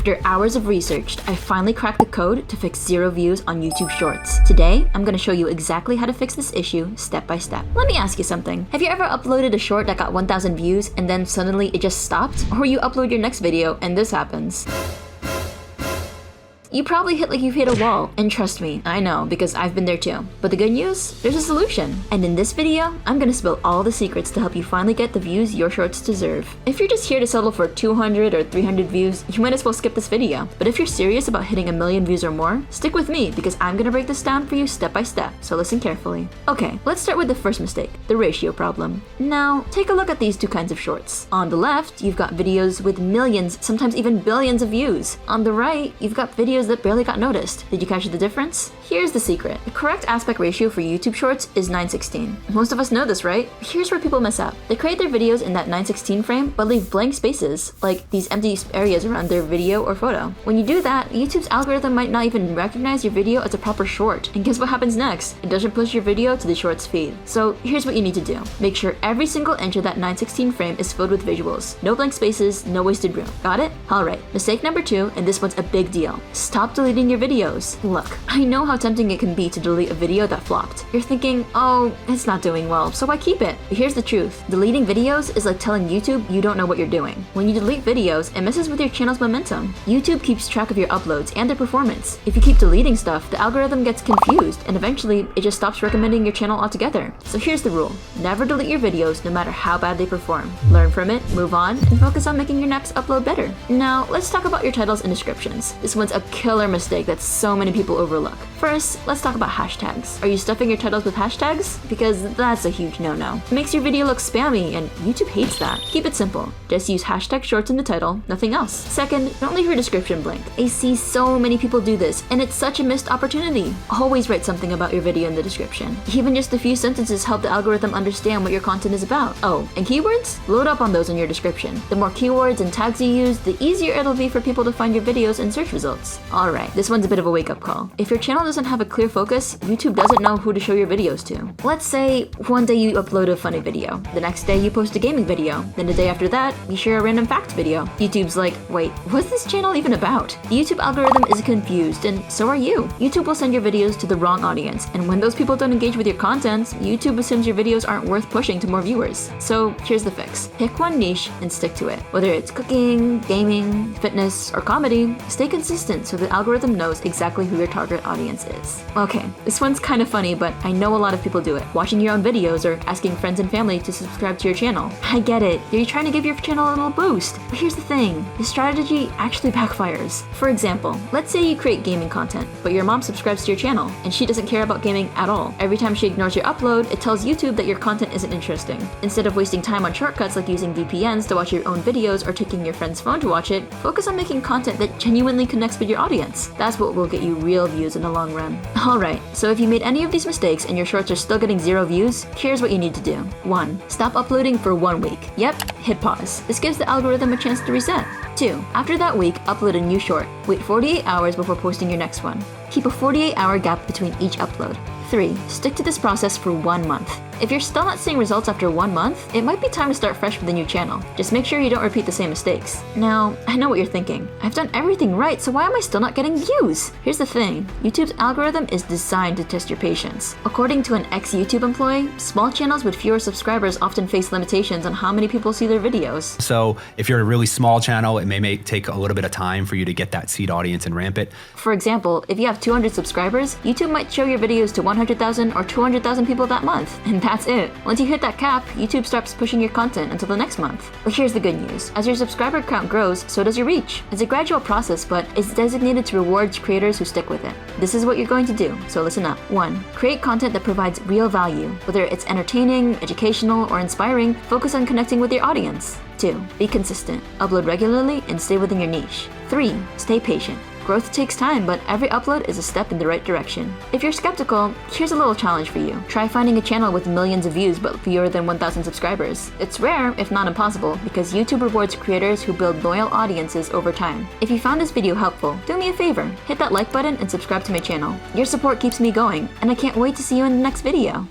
After hours of research, I finally cracked the code to fix 0 views on YouTube Shorts. Today, I'm gonna show you exactly how to fix this issue step by step. Let me ask you something. Have you ever uploaded a short that got 1,000 views and then suddenly it just stopped? Or you upload your next video and this happens? You probably you've hit a wall, and trust me, I know, because I've been there too. But the good news, there's a solution. And in this video, I'm gonna spill all the secrets to help you finally get the views your shorts deserve. If you're just here to settle for 200 or 300 views, you might as well skip this video. But if you're serious about hitting 1 million views or more, stick with me because I'm gonna break this down for you step by step, so listen carefully. Okay, let's start with the first mistake, the ratio problem. Now, take a look at these two kinds of shorts. On the left, you've got videos with millions, sometimes even billions of views. On the right, you've got videos that barely got noticed. Did you catch the difference? Here's the secret. The correct aspect ratio for YouTube Shorts is 9:16. Most of us know this, right? Here's where people mess up. They create their videos in that 9:16 frame, but leave blank spaces, like these empty areas around their video or photo. When you do that, YouTube's algorithm might not even recognize your video as a proper short. And guess what happens next? It doesn't push your video to the Shorts feed. So here's what you need to do. Make sure every single inch of that 9:16 frame is filled with visuals. No blank spaces, no wasted room. Got it? Alright, mistake number 2, and this one's a big deal. Stop deleting your videos. Look, I know how tempting it can be to delete a video that flopped. You're thinking, oh, it's not doing well, so why keep it? But here's the truth. Deleting videos is like telling YouTube you don't know what you're doing. When you delete videos, it messes with your channel's momentum. YouTube keeps track of your uploads and their performance. If you keep deleting stuff, the algorithm gets confused, and eventually, it just stops recommending your channel altogether. So here's the rule. Never delete your videos no matter how bad they perform. Learn from it, move on, and focus on making your next upload better. Now, let's talk about your titles and descriptions. This one's a killer mistake that so many people overlook. First, let's talk about hashtags. Are you stuffing your titles with hashtags? Because that's a huge no-no. It makes your video look spammy, and YouTube hates that. Keep it simple. Just use hashtag shorts in the title, nothing else. Second, don't leave your description blank. I see so many people do this, and it's such a missed opportunity. Always write something about your video in the description. Even just a few sentences help the algorithm understand what your content is about. Oh, and keywords? Load up on those in your description. The more keywords and tags you use, the easier it'll be for people to find your videos in search results. Alright, this one's a bit of a wake-up call. If your channel doesn't have a clear focus, YouTube doesn't know who to show your videos to. Let's say one day you upload a funny video, the next day you post a gaming video, then the day after that, you share a random fact video. YouTube's like, wait, what's this channel even about? The YouTube algorithm is confused, and so are you. YouTube will send your videos to the wrong audience, and when those people don't engage with your content, YouTube assumes your videos aren't worth pushing to more viewers. So here's the fix. Pick one niche and stick to it. Whether it's cooking, gaming, fitness, or comedy, stay consistent so the algorithm knows exactly who your target audience is. Okay, this one's kind of funny, but I know a lot of people do it. Watching your own videos or asking friends and family to subscribe to your channel. I get it, you're trying to give your channel a little boost. But here's the thing, the strategy actually backfires. For example, let's say you create gaming content, but your mom subscribes to your channel, and she doesn't care about gaming at all. Every time she ignores your upload, it tells YouTube that your content isn't interesting. Instead of wasting time on shortcuts like using VPNs to watch your own videos or taking your friend's phone to watch it, focus on making content that genuinely connects with your audience. That's what will get you real views in the long run. Alright, so if you made any of these mistakes and your shorts are still getting 0 views, here's what you need to do. 1. Stop uploading for 1 week. Yep, hit pause. This gives the algorithm a chance to reset. 2. After that week, upload a new short. Wait 48 hours before posting your next one. Keep a 48-hour gap between each upload. 3. Stick to this process for 1 month. If you're still not seeing results after 1 month, it might be time to start fresh with a new channel. Just make sure you don't repeat the same mistakes. Now, I know what you're thinking. I've done everything right, so why am I still not getting views? Here's the thing. YouTube's algorithm is designed to test your patience. According to an ex-YouTube employee, small channels with fewer subscribers often face limitations on how many people see their videos. So if you're a really small channel, it may take a little bit of time for you to get that seed audience and ramp it. For example, if you have 200 subscribers, YouTube might show your videos to 100,000 or 200,000 people that month. And that's it. Once you hit that cap, YouTube stops pushing your content until the next month. But here's the good news. As your subscriber count grows, so does your reach. It's a gradual process, but it's designated to reward creators who stick with it. This is what you're going to do, so listen up. 1. Create content that provides real value. Whether it's entertaining, educational, or inspiring, focus on connecting with your audience. 2. Be consistent. Upload regularly and stay within your niche. 3. Stay patient. Growth takes time, but every upload is a step in the right direction. If you're skeptical, here's a little challenge for you. Try finding a channel with millions of views but fewer than 1,000 subscribers. It's rare, if not impossible, because YouTube rewards creators who build loyal audiences over time. If you found this video helpful, do me a favor, hit that like button and subscribe to my channel. Your support keeps me going, and I can't wait to see you in the next video.